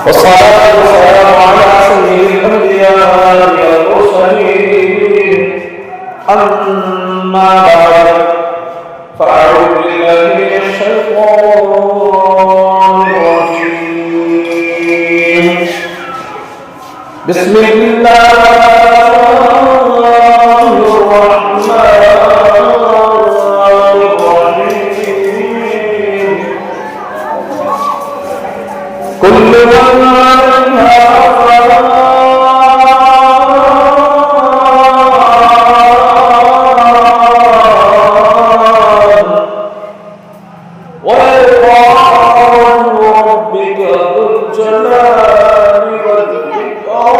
والصلاة والسلام على سيد الأنبياء والمرسلين أما بعد فأعوذ بالله من الشيطان الرجيم بسم الله كل من عليها فان ويبقى وجه ربك ذو الجلال والإكرام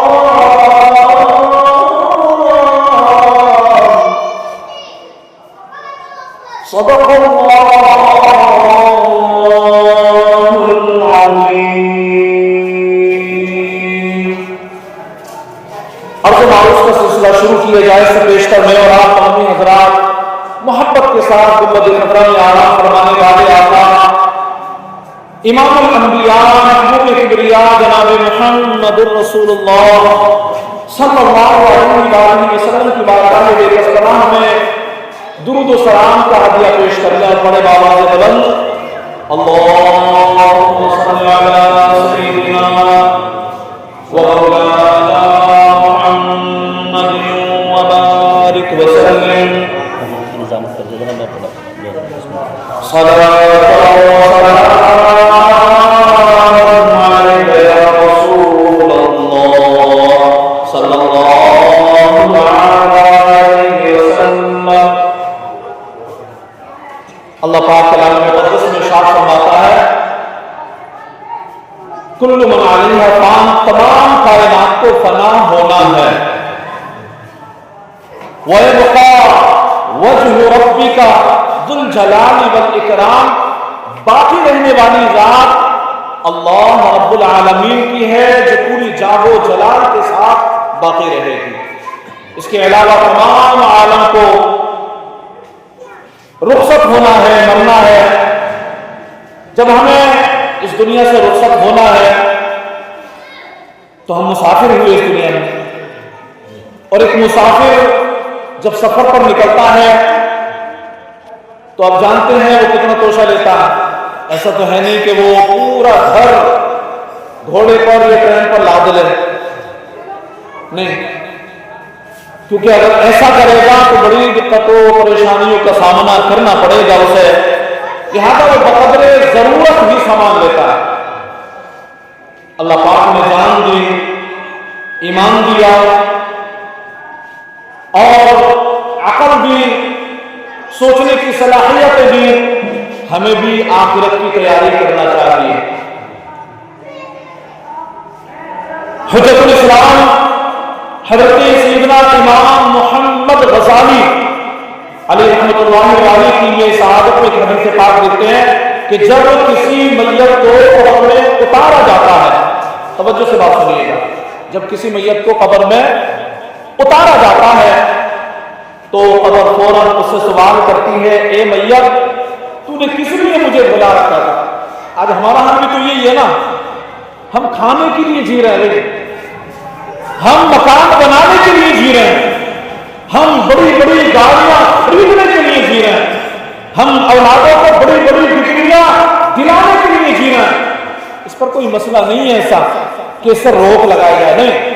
صدق الله شروع کیا جائے سے پیشتر میں اور آپ تمامی حضرات محبت کے ساتھ گنبد خضرا میں آرام فرمانے والے آقا امام الانبیاء محبوب کبریاء جناب محمد الرسول اللہ صلی اللہ علیہ وسلم کی بارگاہ میں بے پناہ میں درود و سلام کا ہدیہ پیش کرنے اور بڑے بابا سے بلند اللہم صلی علی سیدنا و مولانا وبارك وسلم صلاة وسلام عليك يا رسول الله صلى الله عليه وسلم اللہ پاک کلام مقدس میں ارشاد فرماتا ہے کل من علیہا فان، تمام کائنات کو فنا ہونا ہے، وَيَبْقَى وَجْهُ رَبِّكَ ذُو الْجَلَالِ وَالْإِكْرَامِ، باقی رہنے والی ذات اللہ رب العالمین کی ہے جو پوری جاہ و جلال کے ساتھ باقی رہے گی۔ اس کے علاوہ تمام عالم کو رخصت ہونا ہے، مرنا ہے۔ جب ہمیں اس دنیا سے رخصت ہونا ہے تو ہم مسافر ہوئے اس دنیا میں، اور ایک مسافر جب سفر پر نکلتا ہے تو آپ جانتے ہیں وہ کتنا توشہ لیتا ہے۔ ایسا تو ہے نہیں کہ وہ پورا گھر گھوڑے پر یا ٹرین پر لاد لے، نہیں، کیونکہ اگر ایسا کرے گا تو بڑی دقتوں پریشانیوں کا سامنا کرنا پڑے گا اسے، لہٰذا وہ بقدر ضرورت ہی سامان لیتا ہے۔ اللہ پاک نے جان دی، ایمان دیا اور عقل بھی، سوچنے کی صلاحیتیں بھی، ہمیں بھی آخرت کی تیاری کرنا چاہیے۔ حجت الاسلام حضرت سیدنا امام محمد غزالی علیہ رحمۃ اللہ علیہ کی یہ شہادت میں حدیث پاک لکھتے ہیں کہ جب کسی میت کو قبر میں اتارا جاتا ہے، توجہ سے بات سنیے گا، جب کسی میت کو قبر میں اتارا جاتا ہے تو قبر فوراً اس سے سوال کرتی ہے، اے میت تو نے کس لیے مجھے بلا رکھا تھا؟ آج ہمارا حال بھی تو یہی ہے نا، ہم کھانے کے لیے جی رہے ہیں، ہم مکان بنانے کے لیے جی رہے ہیں، ہم بڑی بڑی گاڑیاں خریدنے کے لیے جی رہے ہیں، ہم اولادوں کو بڑی بڑی ڈگریاں دلانے کے لیے جی رہے ہیں۔ اس پر کوئی مسئلہ نہیں ہے ایسا کہ اس سے روک لگایا جائے، نہیں۔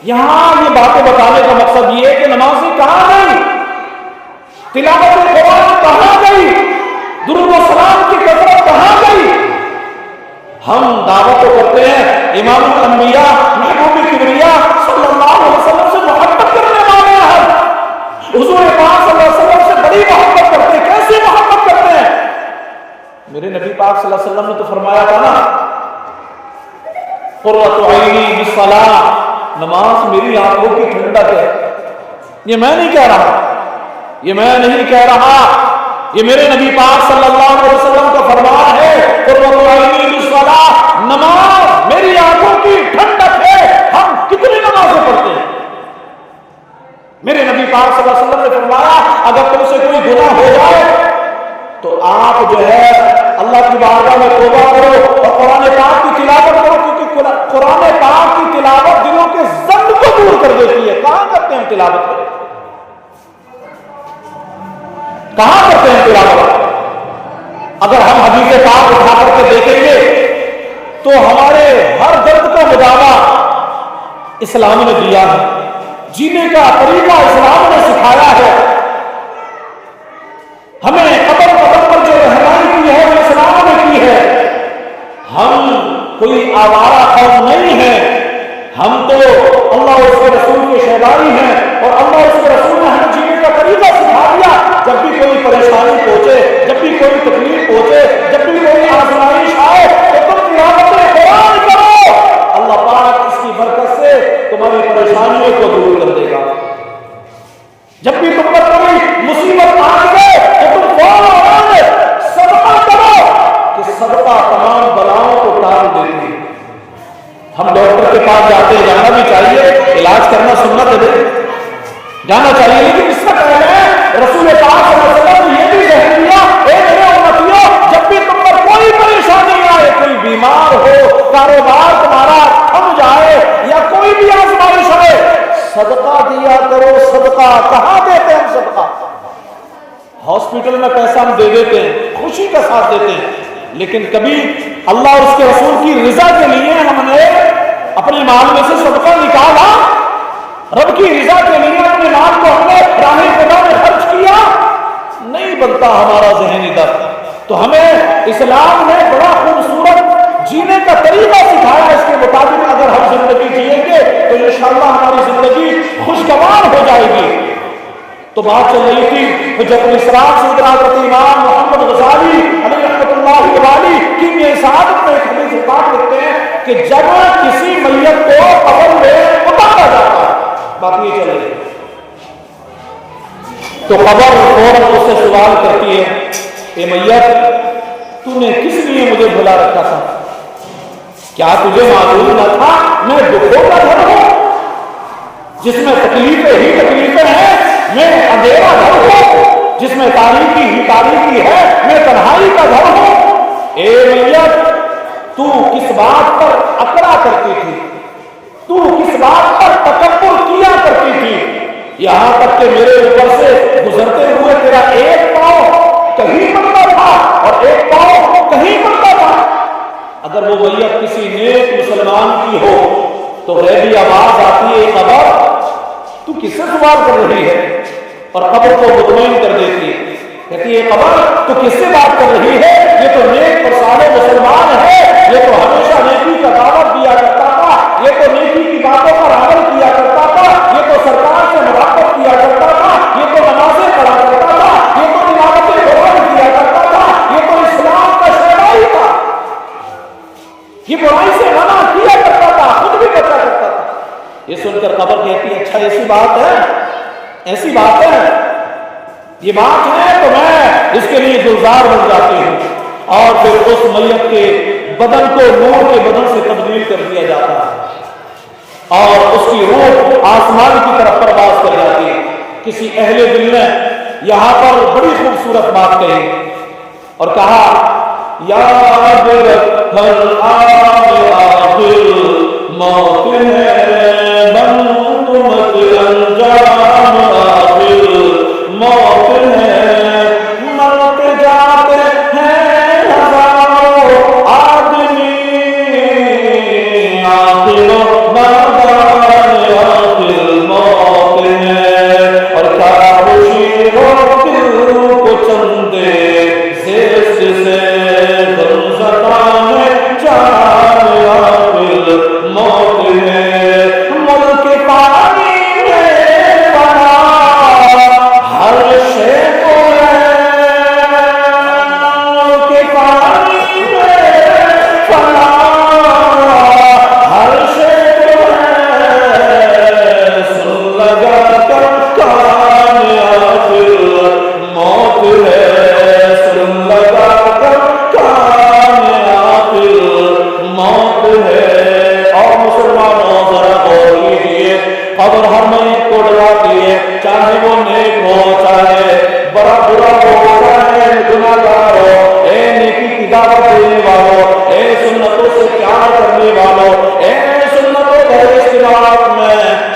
یہاں یہ باتیں بتانے کا مقصد یہ ہے کہ نمازی کہاں گئی، تلاوت قرآن کہاں گئی، درود و سلام کی کثرت کہاں گئی؟ ہم دعوت تو کرتے ہیں امام الانبیاء محبوب کبریاء صلی اللہ علیہ وسلم سے محبت کرنے والے ہیں، حضور پاک صلی اللہ علیہ وسلم سے بڑی محبت کرتے ہیں۔ کیسے محبت کرتے ہیں؟ میرے نبی پاک صلی اللہ علیہ وسلم نے تو فرمایا تھا نا، قرۃ عینی بالصلاۃ، نماز میری آنکھوں کی ٹھنڈک ہے۔ یہ میں نہیں کہہ رہا، یہ میں نہیں کہہ رہا، یہ میرے نبی پاک صلی اللہ علیہ وسلم کا فرمان ہے، قرۃ عینی بالصلاۃ، نماز میری آنکھوں کی ٹھنڈک ہے۔ ہم کتنی نمازیں پڑھتے ہیں؟ میرے نبی پاک صلی اللہ علیہ وسلم نے فرمایا اگر تم سے کوئی گناہ ہو جائے تو آپ جو ہے اللہ کی بارگاہ میں توبہ کرو اور قرآن پاک کی تلاوت کرو، کیونکہ قرآن پاک کی تلاوت دلوں کے ضد کو دور کر دیتی ہے. کہاں کرتے ہیں تلاوت؟ کہاں کرتے ہیں تلاوت؟ اگر ہم حدیث پاک اٹھا کر کے دیکھیں گے تو ہمارے ہر درد کا مداوا اسلام نے دیا ہے، جینے کا طریقہ اسلام نے سکھایا ہے. ہمیں قدم قدم پر جو رہنمائی کی ہے وہ اسلام نے کی ہے. ہم کوئی آوارہ قوم نہیں ہے، ہم تو اللہ اور اس کے رسول کے شہدائی ہیں، اور اللہ اور اس کے رسول نے ہمیں جینے کا طریقہ سکھا دیا. جب بھی کوئی پریشانی پہنچے، جب بھی کوئی تکلیف پہنچے، جب بھی کوئی آزمائش آئے تو تم تلاوت قرآن کرو. اللہ پاک اس کی برکت سے تمہاری پریشانیوں کو دور کر دے گا. جب بھی تم پر کوئی مصیبت آ جائے تو تم فوراً صدقہ کرو کہ صدقہ تمام بلاؤں کو ٹال دیتی ہے. ہم ڈاکٹر کے پاس جاتے ہیں، جانا بھی چاہیے، علاج کرنا سنت ہے، جانا چاہیے، لیکن اس کا کہنا ہے رسول پاک صلی اللہ علیہ وسلم نے یہ بھی کہہ دیا، اے میرے امتیوں، جب بھی تم پر کوئی پریشانی آئے، کوئی بیمار ہو، کاروبار تمہارا تھم جائے یا کوئی بھی آزمائش آئے، صدقہ دیا کرو. صدقہ کہاں دیتے ہیں ہم؟ صدقہ ہاسپٹل میں پیسہ ہم دے دیتے ہیں، خوشی کا ساتھ دیتے ہیں، لیکن کبھی اللہ اور اس کے رسول کی رضا کے لیے ہم نے اپنے مال میں سے صدقہ نکالا؟ رب کی رضا کے لیے اپنے مال کو ہم نے راہ خدا میں خرچ کیا؟ نہیں بنتا ہمارا ذہنی درد. تو ہمیں اسلام نے بڑا خوبصورت جینے کا طریقہ سکھایا. اس کے مطابق اگر ہم زندگی جئیں گے تو انشاءاللہ ہماری زندگی خوشگوار ہو جائے گی. تو بات چل رہی تھی حجت الاسلام سیدنا حضرت امام محمد غزالی علیہ رحمۃ اللہ علیہ کی یہ سعادت میں ایک حدیث پاک لکھتے ہیں کہ جب کسی میت کو قبر میں اتارا جاتا ہے، بات یہ چل رہی ہے، تو قبر فوراً اس سے سوال کرتی ہے، اے میت، تو نے کس لیے مجھے بھلا رکھا تھا؟ کیا تجھے معلوم نہ تھا میں دکھوں کا گھر ہوں جس میں تکلیفیں ہی تکلیفیں ہیں؟ میں اندھیرا گھر ہوں جس میں تاریکی ہی تاریکی ہے؟ میں تنہائی کا گھر ہوں. اے میت، تو کس بات پر اکڑا کرتی تھی؟ تو کس بات پر تکبر کیا کرتی تھی؟ یہاں تک کہ میرے اوپر سے گزرتے ہوئے تیرا ایک پاؤں کہیں پڑتا تھا اور ایک پاؤں کہیں پڑتا تھا. اگر وہ میت کسی نیک مسلمان کی ہو تو غیبی آواز آتی ہے، قبر تو کس سے سوال کر رہی ہے؟ اور قبر کو مطمئن کر دیتی ہے، کہتی ہے قبر تو کس سے بات کر رہی ہے؟ یہ تو نیک اور صالح مسلمان ہے، یہ تو ہمیشہ نیکی کا دعوت دیا کرتا تھا، یہ تو نیکی کی باتوں پر عمل کیا کرتا تھا، یہ تو سرکار سے مراقبت کیا کرتا تھا، یہ تو نمازیں پڑھا کرتا تھا، یہ تو تلاوت قرآن کیا کرتا تھا، یہ تو اسلام کا شہدائی تھا، یہ برائی سے منع کیا کرتا تھا، خود بھی بچا کرتا تھا. یہ سن کر قبر کہتی ہے، اچھا ایسی بات ہے، ایسی بات ہے، یہ بات ہے تو میں اس کے لیے گلزار بن جاتی ہوں. اور پھر اس میت کے بدن کو نور کے بدن سے تبدیل کر دیا جاتا ہے اور اس کی روح آسمان کی طرف پرواز کر جاتی ہے. کسی اہل دل نے یہاں پر بڑی خوبصورت بات کہی اور کہا، یاد رکھ ہر آخر موت ہے، بن مت انجام آخر موت ہے، مرتے جاتے ہیں ہزاروں آدمی، آخر بادان آخر موت ہے. اور کیا خوشی ہو دل کو چندے زیست سے غم ستانے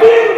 3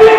3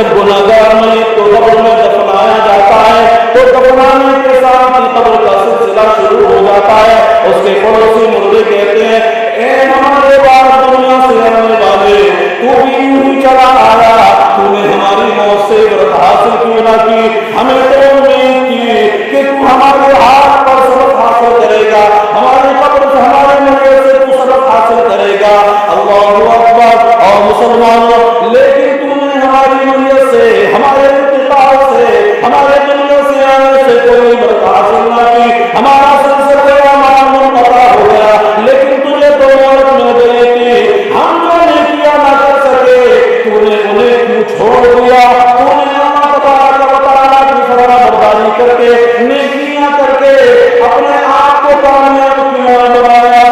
جب گناہگار میت کو قبر میں دفنایا جاتا ہے تو دفنانے کے ساتھ ہی قبر کا سلسلہ شروع ہو جاتا ہے. اس کے پڑوسی مردے کہتے ہیں اے ہمارے بعد دنیا سے آنے والے تو بھی یوں ہی چلا آیا, تو نے ہماری موت سے عبرت حاصل کیوں نہ کی, ہمیں تو امید تھی کہ تو ہمارے ہاتھ پر سبق حاصل کرے گا, ہماری قبر سے ہمارے مرنے سے تو سبق حاصل کرے گا. اللہ اکبر. اور مسلمانوں لیکن تو نے ہماری مرنے سے, ہمارے انتقال سے, ہمارے دنیا سے آنے سے کوئی عبرت حاصل نہ کی, ہمارا سلسلہ اعمال منقطع ہو گیا, لیکن تجھے تو موت مل گئی تھی, ہم جو نیکیاں نہ کر سکے تو نے انہیں کیوں چھوڑ دیا, تو نے اللہ تبارک و تعالیٰ کی فرما برداری کر کے نیکیاں کر کے اپنے آپ کو کامیاب کیوں بنایا.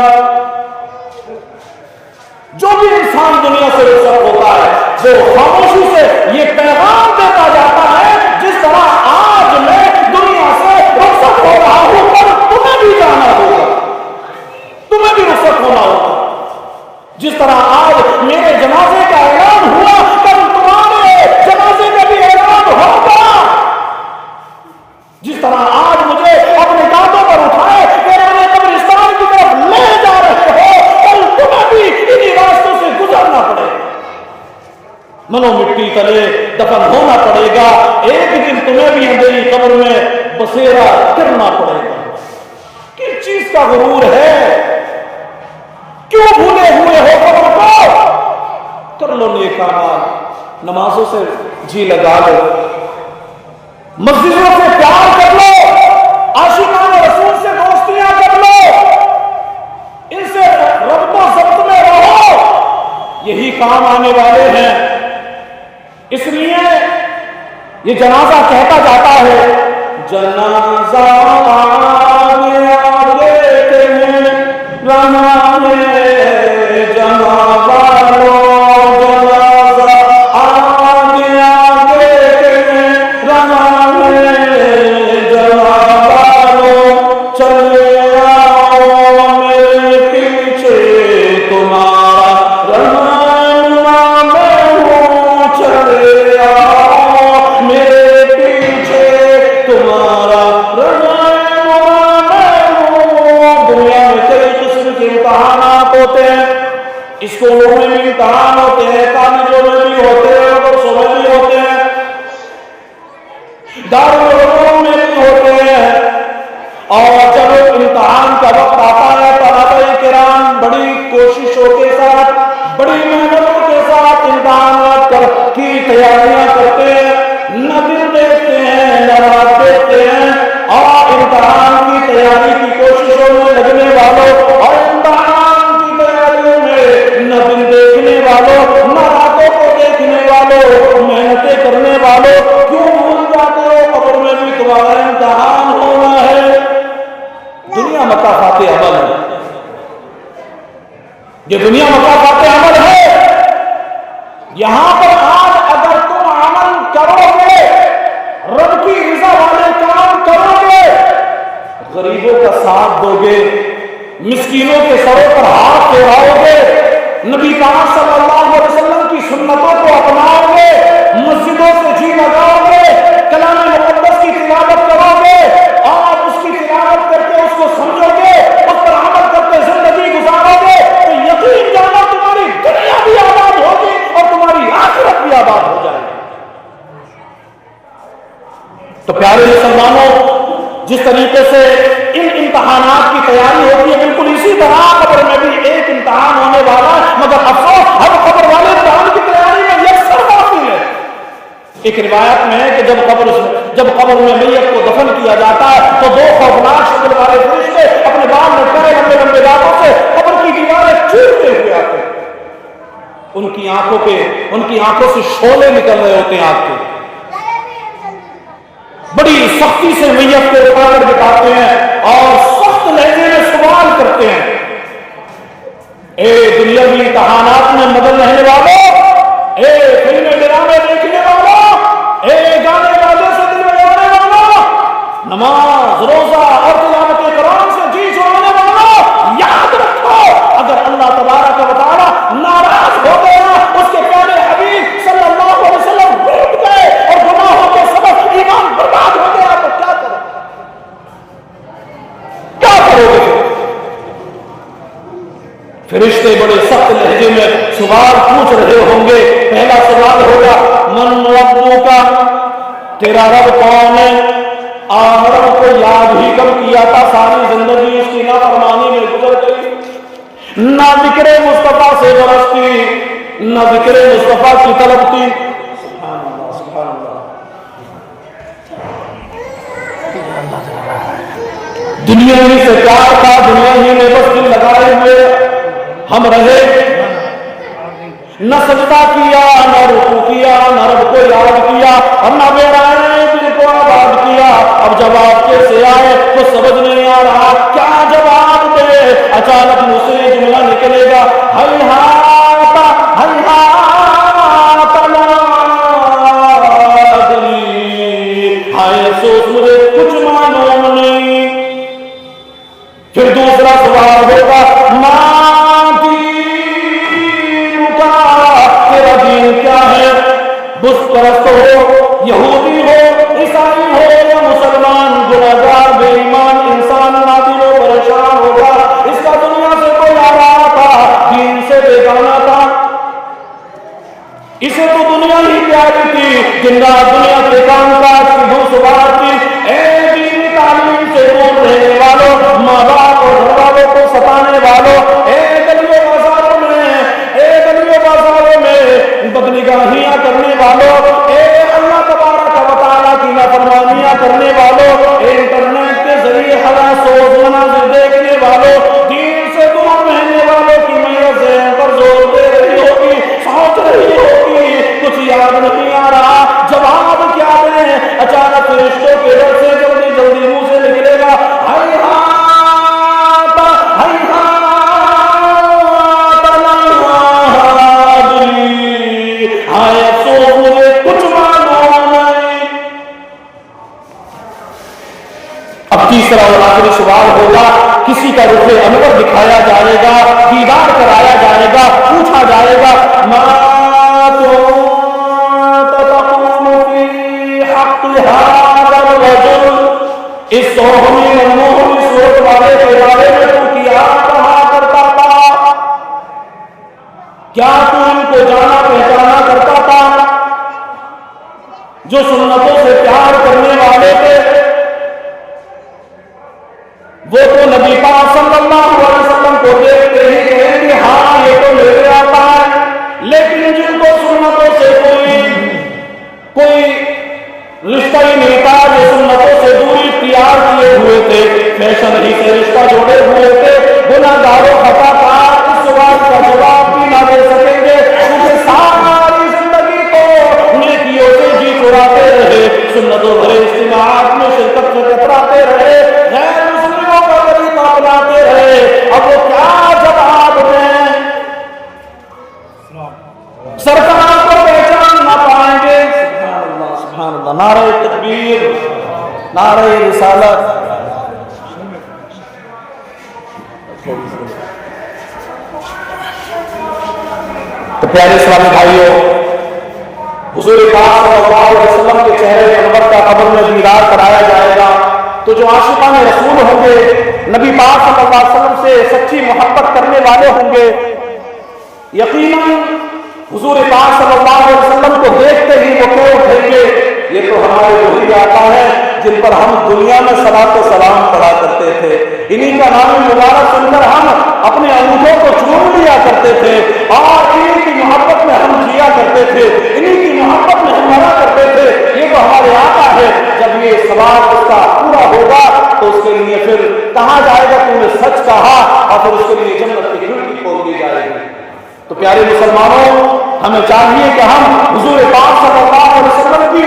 جو بھی انسان دنیا سے رخصت ہوتا ہے وہ خاموشی سے یہ پیغام دیتا جاتا ہے جس طرح آج میں دنیا سے رخصت ہو رہا ہوں پر تمہیں بھی جانا ہوگا, تمہیں بھی رخصت ہونا ہوگا. جس طرح آج میرے جنازے کا اعلان ہوا کل تمہارے جنازے کا بھی اعلان ہوگا. جس طرح آج مجھے اپنے کاندھوں پر اٹھائے میرے قبرستان کی طرف لے جا رہے ہو کل تمہیں بھی انہی راستوں سے گزرنا پڑے گا, منو مٹی تلے دفن ہونا پڑے گا, ایک دن تمہیں بھی اندھیری قبر میں بسیرا کرنا پڑے گا. کس چیز کا غرور ہے, کیوں بھولے ہوئے ہو قبر کو, کر لو نیک اعمال, نمازوں سے جی لگا لو, مسجدوں سے پیار کر لو, عاشقان رسول سے دوستیاں کر لو, ان سے ربط و ضبط میں رہو, یہی کام آنے والے ہیں. اس لیے یہ جنازہ کہتا جاتا ہے جنازہ آگے آگے رہنے جنازہ لو, جنازہ آگے آگے رہنے جنازہ لو, چلے آؤ میرے پیچھے تمہارا رہنما میں ہوں, چلے آؤ میرے پیچھے تمہارا رہنما میں ہوں. دنیا میں کئی قسم کے امتحانات ہوتے ہیں, اسکولوں میں بھی امتحان ہوتے ہیں, کالجوں میں بھی ہوتے ہیں, مدرسوں میں بھی ہوتے ہیں, دارالعلوم میں بھی ہوتے ہیں. اور جب امتحان کا وقت آتا ہے طلباء کرام بڑی کوششوں کے ساتھ, بڑی محنتوں کے ساتھ امتحانات کی تیاریاں کرتے ہیں, نہ دن دیکھتے ہیں نہ رات دیکھتے ہیں, اور امتحان کی تیاری کی کوششوں میں لگنے والوں اور امتحان کی تیاریوں میں نہ دن دیکھنے والوں نہ راتوں کو دیکھنے والوں, محنتیں کرنے والوں کیوں بھول جاتے ہو قبر میں بھی تمہارا امتحان ہونا ہے. دنیا مقافات عمل ہے, یہ دنیا مقافات عمل ہے. یہاں پر آج اگر تم عمل کرو گے, رب کی رضا والے کام کرو گے, غریبوں کا ساتھ دو گے, مسکینوں کے سروں پر ہاتھ پھیراؤ گے, نبی پاک صلی اللہ علیہ وسلم کی سنتوں کو اپناؤ گے, مسجدوں سے جی لگاؤ گے, کلام مقدس کی تلاوت کرو گے, اور اس کی تلاوت کر کے اس کو سمجھو گے, اس پر عمل کرتے زندگی گزارو گے, تو یقین جانا تمہاری دنیا بھی آباد ہوگی اور تمہاری آخرت بھی آباد ہو جائے گی. تو پیارے مسلمانوں, جس طریقے سے ان امتحانات کی تیاری ہوتی ہے بالکل اسی طرح قبر میں بھی ایک امتحان ہونے والا ہے, مگر افسوس ہر قبر والے امتحان کی تیاری میں یکسر باقی ہے. ایک روایت میں ہے کہ جب قبر میں میت کو دفن کیا جاتا ہے تو دو خوفناک شکل والے فرشتے اپنے بال لٹکائے لمبے لمبے دانتوں سے قبر کی دیواریں چیرتے ہوئے آتے ہیں. ان کی آنکھوں سے شعلے نکل رہے ہوتے ہیں آگ کے, بڑی سختی سے میت کو اٹھا کر بٹھاتے ہیں اور سخت لہجے میں سوال کرتے ہیں, اے دنیاوی امتحانات میں مدن رہنے والوں, اے فلمیں ڈرامے دیکھنے والوں, اے گانے باجے سے دل بجانے والوں, نماز روزہ اور تلاوت قرآن سے جی چھوڑنے والوں, یاد رکھو اگر اللہ تبارک و تعالی ناراض ہو گیا, اس کے پیارے حبیب صلی اللہ علیہ وسلم فرشتے بڑے سخت لہجے میں سوال پوچھ رہے ہوں گے. پہلا سوال ہوگا من ربک، تیرا رب کون ہے؟ رب کو یاد ہی کم کیا تھا، ساری زندگی اس کی نافرمانی میں گزر گئی، نہ ذکر مصطفیٰ سے برستی، نہ ذکر مصطفیٰ کی طلب تھی. سبحان اللہ سبحان اللہ. دنیا ہی سے پیار تھا، دنیا ہی میں بس دل لگائے ہوئے ہم رہے، نہ سجدہ کیا، نہ رکوع کیا، نہ رب کو یاد کیا، اور نہ بیڑائے دل کو آباد کیا. اب جواب کیسے آئے تو سمجھ نہیں آ رہا، کیا جواب دے؟ اچانک منہ سے جملہ نکلے گا ہیہات ہیہات لا ادری، ہائے افسوس مجھے کچھ معلوم نہیں. پھر دوسرا سوال ہوگا ماں دین کا، تیرا دین کیا ہے؟ بت پرست ہو، یہودی ہو، عیسائی ہو یا مسلمان، گنہگار بے ایمان انسان نادر و پریشان ہوگا. اس کا دنیا سے کوئی آرام تھا، دین سے بیگانہ تھا. اسے تو دنیا ہی پیاری تھی، دن رات دنیا کے کام کاج کی دھوم سوار تھی. اے دینی تعلیم سے دور رہنے والوں، ماں باپ اور گھر والوں کو ستانے والوں، اے گلیوں بازاروں میں بدنگاہیاں کرنے والوں، اے اللہ تبارک و تعالیٰ کی نافرمانیاں کرنے والوں، اے انٹرنیٹ کے ذریعے ہراس و مناظر دیکھنے والوں، دین سے دور رہنے والوں کی میت ذہن پر زور دے رہی ہوگی، سوچ رہی ہوگی کچھ یاد نہیں آ رہا، جواب کیا دیں؟ اچانک فرشتوں کے ڈر سے جلدی جلدی منہ سے نکلے گا ہیہات ہیہات لا ادری، ہائے افسوس مجھے کچھ معلوم نہیں. اب تیسرا اور آخری سوال ہوگا، کسی کا رخ انور دکھایا جائے گا، دیدار کرایا جائے گا، پوچھا جائے گا ما تقول فی حق هذا الرجل، اس سوہنی منموہنی صورت والے کے بارے میں تو کیا کہا کرتا تھا؟ کیا تو ان کو جانا پہچانا کرتا تھا؟ جو سنتوں سے پیار کرنے والے تھے وہ تو نبی پاک صلی اللہ علیہ وسلم کو دیکھتے ہی کہیں گے ہاں یہ تو لے آتا ہے. لیکن جن کو سنتوں سے کوئی رشتہ ہی نہیں تھا، جو سنتوں سے دوری اختیار کیے ہوئے تھے، فیشن ہی سے رشتہ جوڑے ہوئے تھے، گناہگار و خطا کار اس سوال کا جواب بھی نہ دے سکیں گے، کیونکہ ساری زندگی کو نیکیوں سے جی چراتے رہے، سنتوں بھرے اجتماعات میں شرکت سے کتراتے رہے، غیر مسلموں کا طریقہ اپناتے رہے. اب وہ کیا جواب دیں؟ سرکار کو پہچان نہ پائیں گے. سبحان اللہ سبحان اللہ. نعرہ تکبیر، نعرہ رسالت. تو پیارے اسلامی بھائیوں، حضور پاک صلی اللہ علیہ وسلم کے چہرے انور کا قبر میں دیدار کرایا جائے گا تو جو عاشقان رسول ہوں گے، نبی پاک صلی اللہ علیہ وسلم سے سچی محبت کرنے والے ہوں گے، یقیناً حضور پاک صلی اللہ علیہ وسلم کو دیکھتے ہی وہ کہہ اٹھیں گے یہ تو ہمارے وہی آقا ہے جن پر ہم دنیا میں صلاۃ و سلام پڑھا کرتے تھے، انہی کا نام مبارک سن کر ہم اپنے انگوٹھوں کو چوم لیا کرتے تھے، اور انہی کی محبت میں ہم جیا کرتے تھے، انہی کی محبت میں ہم مرا کرتے تھے. یہ تو ہمارے آقا ہے. جب یہ سوال اس کا پورا ہوگا تو اس کے لیے پھر کہا جائے گا تم نے سچ کہا، اور پھر اس کے لیے جنت کی کھڑکی کھول دی جائے گی. تو پیارے مسلمانوں، ہمیں چاہیے کہ ہم حضور پاک صلی اللہ علیہ وسلم کی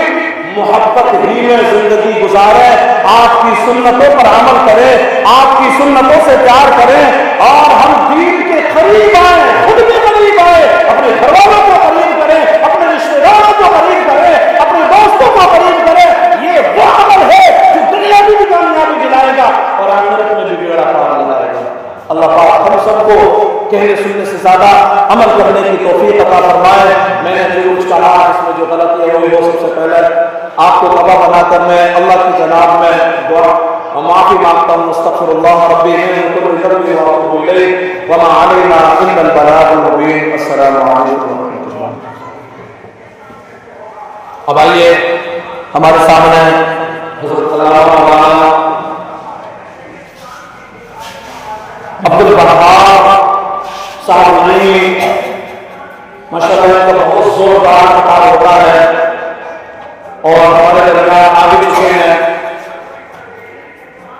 محبت ہی میں زندگی گزاریں، آپ کی سنتوں پر عمل کریں، آپ کی سنتوں سے پیار کریں، اور ہم دین کے قریب آئیں، خود کے قریب آئیں، اپنے گھر والوں کو قریب کریں، اپنے رشتے داروں کو قریب کریں، اپنے دوستوں کو قریب کریں. یہ وہ عمل ہے جو دنیا میں بھی کامیابی دلائے گا اور آخرت میں بھی بیڑا پار لگائے گا. اللہ پاک ہم سب کو کہنے سننے سے زیادہ عمل کرنے کی توفیق عطا فرمائے. میں نے جو کچھ کہا اس میں جو غلطی ہے وہ سب سے پہلے آپ کو تباہ بنا کر میں اللہ کی جناب میں دعا اور معافی مانگتا ہوں. استغفراللہ ربی من کل ذنب واتوب الیہ وما علینا الا البلاغ المبین. السلام علیکم ورحمۃ اللہ. اب آئیے ہمارے سامنے حضرت علامہ مولانا عبدالوہاب صاحب نعیمی ماشاءاللہ ان کا بہت زوردار خطاب ہوتا ہے اور ہمارے درمیان آ بھی چکے ہیں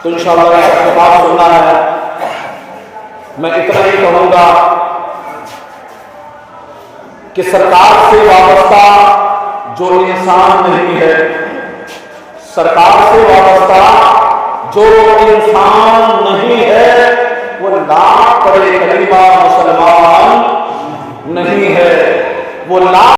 تو انشاءاللہ اس کا خطاب سننا ہے. میں اتنا ہی کہوں گا کہ سرکار سے وابستہ جو انسان نہیں ہے، سرکار سے وابستہ جو انسان نہیں ہے،